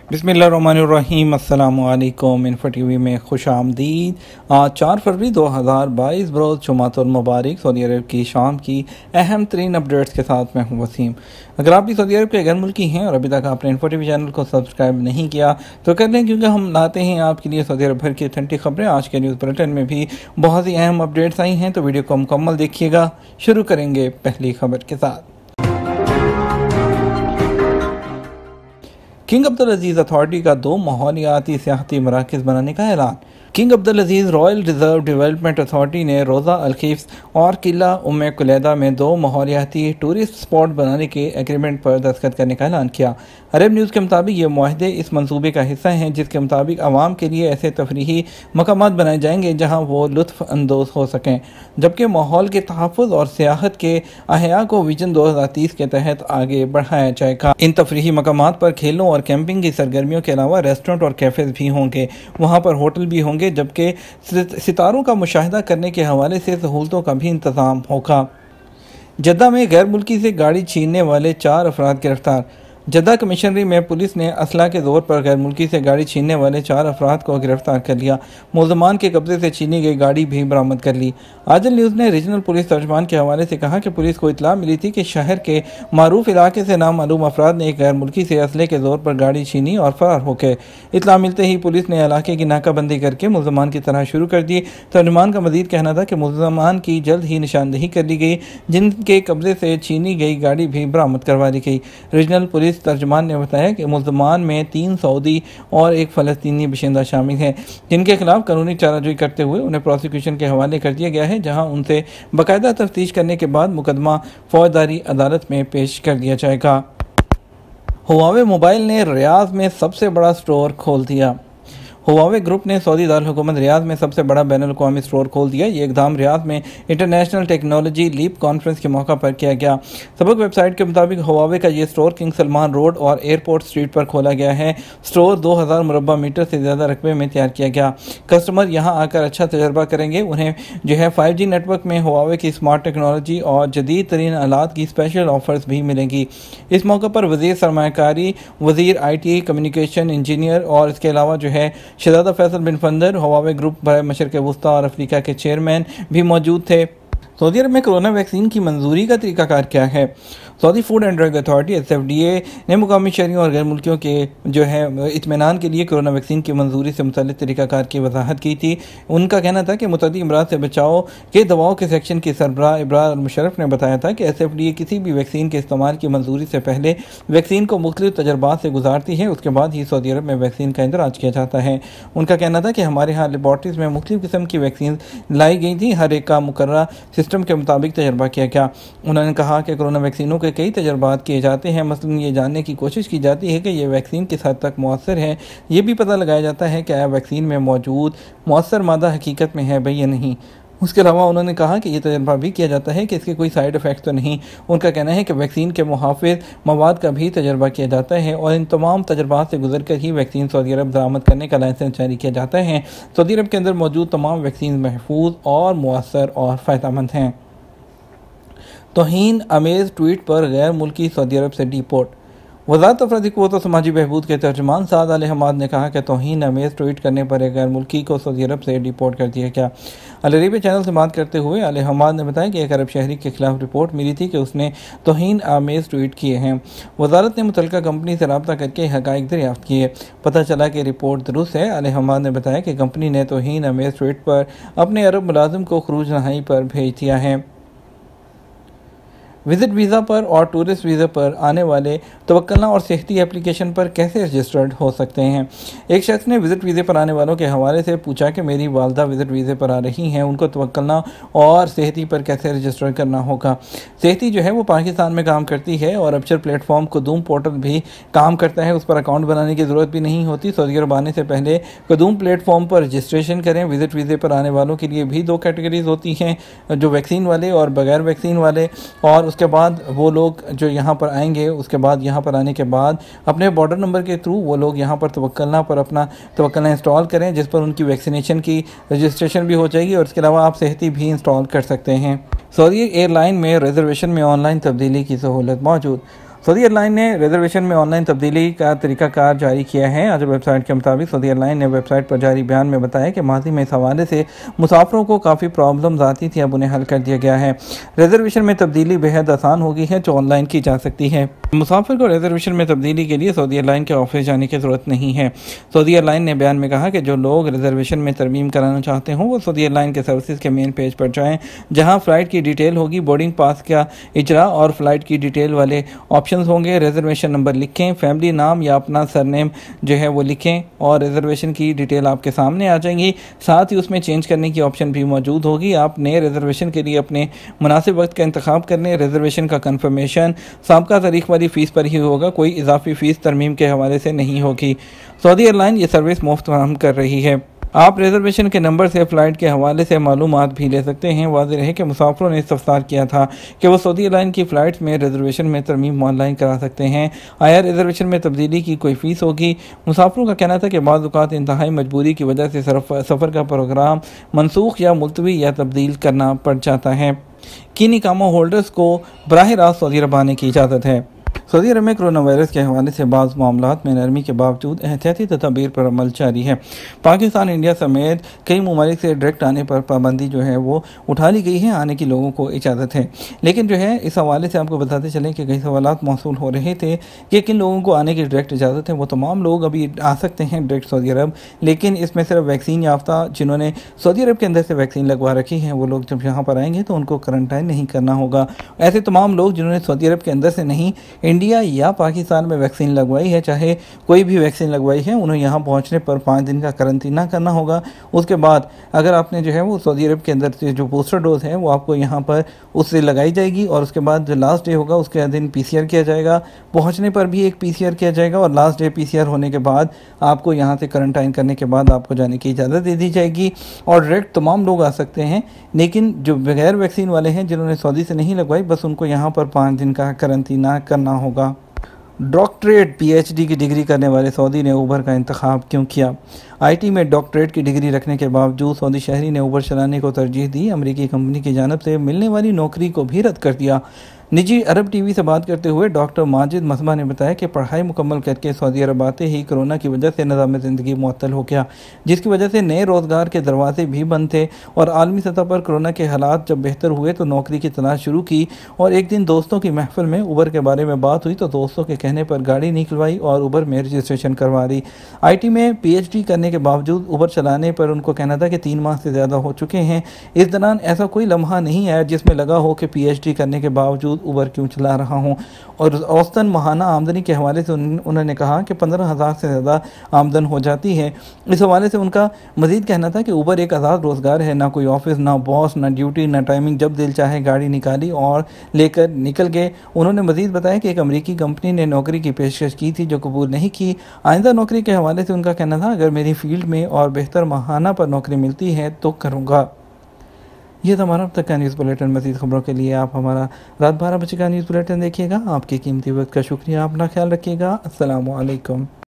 बिस्मिल्लाहिर्रहमानिर्रहीम अस्सलामुअलैकुम। Info TV में खुश आमदीद। आज 4 फरवरी 2022 बरोज़ जुमातुल मुबारक सऊदी अरब की शाम की अहम तरीन अपडेट्स के साथ मैं हूँ वसीम। अगर आप भी सऊदी अरब के गैर मुल्की हैं और अभी तक आपने इन्फो टीवी चैनल को सब्सक्राइब नहीं किया तो कर लें, क्योंकि हम लाते हैं आपके लिए सऊदी अरब भर की ऑथेंटिक खबरें। आज के न्यूज़ बुलेटिन में भी बहुत सी अहम अपडेट्स आई हैं, तो वीडियो को मुकम्मल देखिएगा। शुरू करेंगे पहली खबर के साथ। किंग अब्दुल अजीज़ अथॉरिटी का 2 माहौलियाती सियाहती मराकज़ बनाने का ऐलान। किंग अब्दुल अजीज़ रॉयल रिजर्व डेवलपमेंट अथॉरिटी ने रोज़ा अलखीफ़ और किला उम्मे कुलैदा में 2 माहौलियाती टूरिस्ट स्पॉट बनाने के एग्रीमेंट पर दस्तखत करने का ऐलान किया। अरब न्यूज़ के मुताबिक ये मुआहदे इस मंसूबे का हिस्सा हैं, जिसके मुताबिक आवाम के लिए ऐसे तफरीही मकामात बनाए जाएंगे जहाँ वो लुत्फ़ अंदोज़ हो सकें, जबकि माहौल के तहफ़्फ़ुज़ और सियाहत के अहया को विजन 2030 के तहत आगे बढ़ाया जाएगा। इन तफरीही मकामात पर खेलों और कैंपिंग की सरगर्मियों के अलावा रेस्टोरेंट और कैफ़ेज़ भी होंगे। वहाँ पर होटल भी होंगे, जबकि सितारों का मुशाहिदा करने के हवाले से सहूलतों का भी इंतज़ाम होगा। जद्दा में गैर मुल्की से गाड़ी छीनने वाले 4 अफराद गिरफ्तार। जद्दा कमिश्नरी में पुलिस ने असला के ज़ोर पर गैर मुल्की से गाड़ी छीनने वाले 4 अफराद को गिरफ्तार कर लिया। मुल्ज़मान के कब्जे से छीनी गई गाड़ी भी बरामद कर ली। आजल न्यूज़ ने रीजनल पुलिस तर्जमान के हवाले से कहा कि पुलिस को इतला मिली थी कि शहर के मारूफ इलाके से नामालूम अफराद ने एक गैर मुल्की से असले के ज़ोर पर गाड़ी छीनी और फरार हो गए। इतला मिलते ही पुलिस ने इलाके की नाकाबंदी करके मुल्ज़मान की तरह शुरू कर दी। तर्जमान का मज़ीद कहना था कि मुल्ज़मान की जल्द ही निशानदेही कर ली गई, जिनके कब्जे से छीनी गई गाड़ी भी बरामद करवा ली गई। रीजनल पुलिस तर्जमान ने बताया कि मुल्ज़मान में 3 सऊदी और 1 फ़लस्तीनी बाशिंदा शामिल हैं, जिनके खिलाफ कानूनी चाराजोई करते हुए उन्हें प्रोसिक्यूशन के हवाले कर दिया गया है, जहां उनसे बाकायदा तफ्तीश करने के बाद मुकदमा फौजदारी अदालत में पेश कर दिया जाएगा। हुआवे मोबाइल ने रियाद में सबसे बड़ा स्टोर खोल दिया। हुआवे ग्रुप ने सऊदी दारुल हुकूमत रियाद में सबसे बड़ा बैनुल अक़वामी स्टोर खोल दिया। ये इक़दाम रियाद में इंटरनेशनल टेक्नोलॉजी लीप कॉन्फ्रेंस के मौका पर किया गया। सबक वेबसाइट के मुताबिक हुआवे का ये स्टोर किंग सलमान रोड और एयरपोर्ट स्ट्रीट पर खोला गया है। स्टोर 2000 मुरब्बा मीटर से ज़्यादा रकबे में तैयार किया गया। कस्टमर यहाँ आकर अच्छा तजर्बा करेंगे। उन्हें 5G नेटवर्क में हुआवे की स्मार्ट टेक्नोलॉजी और जदीद तरीन आलात की स्पेशल ऑफर्स भी मिलेंगी। इस मौके पर वज़ीर सरमायाकारी, वज़ीर IT, कम्युनिकेशन इंजीनियर और इसके अलावा शहजादा फैसल बिन फंदर, हुआवे ग्रुप बराए मशरिक़ वस्ता और अफ्रीका के चेयरमैन भी मौजूद थे। सऊदी अरब में कोरोना वैक्सीन की मंजूरी का तरीकाकार क्या है? Saudi food and drug authority SFDA ने मुकामी शहरियों और गैर मुल्कियों के इत्मीनान के लिए कोरोना वैक्सीन की मंजूरी से मुतल्लिक़ तरीकाकार की वजाहत की थी। उनका कहना था कि मुतअद्दिद अमराज़ से बचाव के दवाओं के सेक्शन की सरबराह इब्रार मुशर्रफ ने बताया था कि SFDA किसी भी वैक्सीन के इस्तेमाल की मंजूरी से पहले वैक्सीन को मुख्तलिफ तजर्बात से गुजारती है, उसके बाद ही सऊदी अरब में वैक्सीन का इंदराज किया जाता है। उनका कहना था कि हमारे यहाँ लेबॉर्ट्रीज़ में मुख्तलिफ किस्म की वैक्सीन लाई गई थी, हर एक का मुकर्रर सिस्टम के मुताबिक तजर्बा किया गया। उन्होंने कहा कि कोरोना वैक्सीनों के कई तजर्बात किए जाते हैं। मसलन ये जानने की कोशिश की जाती है कि ये वैक्सीन किस हद तक मौसर है। ये भी पता लगाया जाता है कि आया वैक्सीन में मौजूद मौसर मादा हकीकत में है भाई या नहीं। उसके अलावा उन्होंने कहा कि यह तजर्बा भी किया जाता है कि इसके कोई साइड इफ़ेक्ट तो नहीं। उनका कहना है कि वैक्सीन के मुहाफिज मवाद का भी तजर्बा किया जाता है और इन तमाम तजर्बात से गुजर कर ही वैक्सीन सऊदी अरब दरामद करने का लाइसेंस जारी किया जाता है। सऊदी अरब के अंदर मौजूद तमाम वैक्सीन महफूज और मुअस्सर और फ़ायदेमंद हैं। तौहीन अमेज़ ट्वीट पर गैर मुल्की सऊदी अरब से डिपोर्ट। वज़ारत अफरादी क़ुव्वत व समाजी बहबूद के तर्जमान साद अल हमाद ने कहा कि तौहीन अमेज़ ट्वीट करने पर एक गैर मुल्की को सऊदी अरब से डिपोर्ट कर दिया गया। अल अरबिया चैनल से बात करते हुए अल हमाद ने बताया कि एक अरब शहरी के खिलाफ रिपोर्ट मिली थी कि उसने तौहीन अमेज़ ट्वीट किए हैं। वज़ारत ने मुतल्लिका कंपनी से रब्ता करके हक़ाइक़ दरियाफ्त किए। पता चला कि रिपोर्ट दुरुस्त है। अल हमाद ने बताया कि कंपनी ने तौहीन अमेज़ ट्वीट पर अपने अरब मुलाजिम को खरूज नहाई पर भेज दिया है। विज़िट वीज़ा पर और टूरिस्ट वीज़ा पर आने वाले तवक्कलना और सेहती एप्लीकेशन पर कैसे रजिस्टर्ड हो सकते हैं? एक शख्स ने विज़िट वीज़े पर आने वालों के हवाले से पूछा कि मेरी वालदा विज़िट वीज़े पर आ रही हैं, उनको तवक्कलना और सेहती पर कैसे रजिस्टर करना होगा? सेहती वो पाकिस्तान में काम करती है और अबशर प्लेटफॉर्म कदूम पोर्टल भी काम करता है, उस पर अकाउंट बनाने की ज़रूरत भी नहीं होती। सऊदी अरब आने से पहले कदूम प्लेटफॉर्म पर रजिस्ट्रेशन करें। विज़िट वीज़े पर आने वालों के लिए भी 2 कैटेगरीज होती हैं, जो वैक्सीन वाले और बगैर वैक्सीन वाले। और उसके बाद वो लोग जो यहाँ पर आएंगे, उसके बाद यहाँ पर आने के बाद अपने बॉर्डर नंबर के थ्रू वो लोग यहाँ पर तवक्कलना पर अपना तवक्कलना इंस्टॉल करें, जिस पर उनकी वैक्सीनेशन की रजिस्ट्रेशन भी हो जाएगी और इसके अलावा आप सेहती भी इंस्टॉल कर सकते हैं। सऊदी एयरलाइन में रिजर्वेशन में ऑनलाइन तब्दीली की सहूलत मौजूद। सऊदी एयरलाइन ने रिजर्वेशन में ऑनलाइन तब्दीली का तरीकाकार जारी किया है। आज वेबसाइट के मुताबिक सऊदी एयरलाइन ने वेबसाइट पर जारी बयान में बताया कि माजी में इस हवाले से मुसाफिरों को काफ़ी प्रॉब्लम्स आती थी, अब उन्हें हल कर दिया गया है। रिजर्वेशन में तब्दीली बेहद आसान हो गई है जो ऑनलाइन की जा सकती है। मुसाफिर को रिजर्वेशन में तब्दीली के लिए सऊदी एयरलाइन के ऑफिस जाने की ज़रूरत नहीं है। सऊदी एयरलाइन ने बयान में कहा कि जो लोग रिजर्वेशन में तरमीम कराना चाहते हों वो सऊदी एयरलाइन के सर्विसेज के मेन पेज पर जाएँ, जहाँ फ़्लाइट की डिटेल होगी, बोर्डिंग पास का इजरा और फ़्लाइट की डिटेल वाले ऑप्शन होंगे। रिजर्वेशन नंबर लिखें, फैमिली नाम या अपना सरनेम जो है वो लिखें और रिजर्वेशन की डिटेल आपके सामने आ जाएंगी। साथ ही उसमें चेंज करने की ऑप्शन भी मौजूद होगी। आप नए रिजर्वेशन के लिए अपने मुनासिब वक्त का इंतखाब कर लें। रिजर्वेशन का कन्फर्मेशन साबका तारीख वाली फ़ीस पर ही होगा, कोई इजाफी फ़ीस तरमीम के हवाले से नहीं होगी। सऊदी एयरलाइन ये सर्विस मुफ्त फराहम कर रही है। आप रिजर्वेशन के नंबर से फ़्लाइट के हवाले से मालूमात भी ले सकते हैं। वाज़ेह रहे कि मुसाफिरों ने इस्तफ़सार किया था कि वो सऊदी एयरलाइन की फ़्लाइट्स में रिजर्वेशन में तरमीम ऑनलाइन करा सकते हैं। आया रिजर्वेशन में तब्दीली की कोई फ़ीस होगी? मुसाफिरों का कहना था कि बाज़ औक़ात इंतहाई मजबूरी की वजह से सफ़र का प्रोग्राम मनसूख या मुलतवी या तब्दील करना पड़ जाता है। किन इकामा होल्डर्स को बराह रास्त सऊदी अरब आने की इजाज़त है? सऊदी अरब में कोरोना वायरस के हवाले से बाज़ मामलात में नरमी के बावजूद एहतियाती तदबीर पर अमल जारी है। पाकिस्तान, इंडिया समेत कई ममालिक से डायरेक्ट आने पर पाबंदी जो है वो उठा ली गई है। आने की लोगों को इजाज़त है, लेकिन जो है इस हवाले से आपको बताते चलें कि कई सवालात मौसूल हो रहे थे कि किन लोगों को आने की डायरेक्ट इजाज़त है। वो तमाम लोग अभी आ सकते हैं डायरेक्ट सऊदी अरब, लेकिन इसमें सिर्फ वैक्सीन याफ्ता जिन्होंने सऊदी अरब के अंदर से वैक्सीन लगवा रखी है वो लोग जब यहाँ पर आएंगे तो उनको क्वारंटाइन नहीं करना होगा। ऐसे तमाम लोग जिन्होंने सऊदी अरब के अंदर से नहीं इंडिया या पाकिस्तान में वैक्सीन लगवाई है, चाहे कोई भी वैक्सीन लगवाई है, उन्हें यहाँ पहुँचने पर 5 दिन का करंतना करना होगा। उसके बाद अगर आपने जो है वो सऊदी अरब के अंदर से जो बूस्टर डोज है वो आपको यहाँ पर उससे लगाई जाएगी और उसके बाद जो लास्ट डे होगा उसके दिन PCR किया जाएगा। पहुँचने पर भी एक PCR किया जाएगा और लास्ट डे PCR होने के बाद आपको यहाँ से क्वारंटाइन करने के बाद आपको जाने की इजाज़त दे दी जाएगी और डायरेक्ट तमाम लोग आ सकते हैं। लेकिन जो बगैर वैक्सीन वाले हैं जिन्होंने सऊदी से नहीं लगवाई, बस उनको यहाँ पर 5 दिन का करंतना करना होगा। डॉक्टरेट PhD की डिग्री करने वाले सऊदी ने उबर का इंतखाब क्यों किया? IT में डॉक्टरेट की डिग्री रखने के बावजूद सऊदी शहरी ने उबर चलाने को तरजीह दी। अमेरिकी कंपनी की जानिब से मिलने वाली नौकरी को भी रद्द कर दिया। निजी अरब TV से बात करते हुए डॉक्टर माजिद मसबा ने बताया कि पढ़ाई मुकम्मल करके सऊदी अरब आते ही कोरोना की वजह से निज़ाम ज़िंदगी मुअत्तल हो गया, जिसकी वजह से नए रोज़गार के दरवाजे भी बंद थे और आलमी सतह पर कोरोना के हालात जब बेहतर हुए तो नौकरी की तलाश शुरू की। और एक दिन दोस्तों की महफिल में उबर के बारे में बात हुई तो दोस्तों के कहने पर गाड़ी निकलवाई और उबर में रजिस्ट्रेशन करवा दी। IT में PhD करने के बावजूद उबर चलाने पर उनको कहना था कि 3 माह से ज़्यादा हो चुके हैं। इस दौरान ऐसा कोई लम्हा नहीं आया जिसमें लगा हो कि PhD करने के बावजूद उबर क्यों चला रहा हूं। और औसतन माहाना आमदनी के हवाले से उन्होंने कहा कि 15,000 से ज़्यादा आमदन हो जाती है। इस हवाले से उनका मज़ीद कहना था कि उबर एक आज़ाद रोज़गार है, ना कोई ऑफिस, ना बॉस, ना ड्यूटी, ना टाइमिंग, जब दिल चाहे गाड़ी निकाली और लेकर निकल गए। उन्होंने मज़ीद बताया कि एक अमेरिकी कंपनी ने नौकरी की पेशकश की थी जो कबूल नहीं की। आइंदा नौकरी के हवाले से उनका कहना था अगर मेरी फील्ड में और बेहतर माहाना पर नौकरी मिलती है तो करूँगा। ये था हमारा अब तक का न्यूज़ बुलेटिन। मज़ीद खबरों के लिए आप हमारा रात 12 बजे का न्यूज़ बुलेटिन देखिएगा। आपके कीमती वक्त का शुक्रिया। अपना ख्याल रखिएगा। अस्सलामु अलैकुम।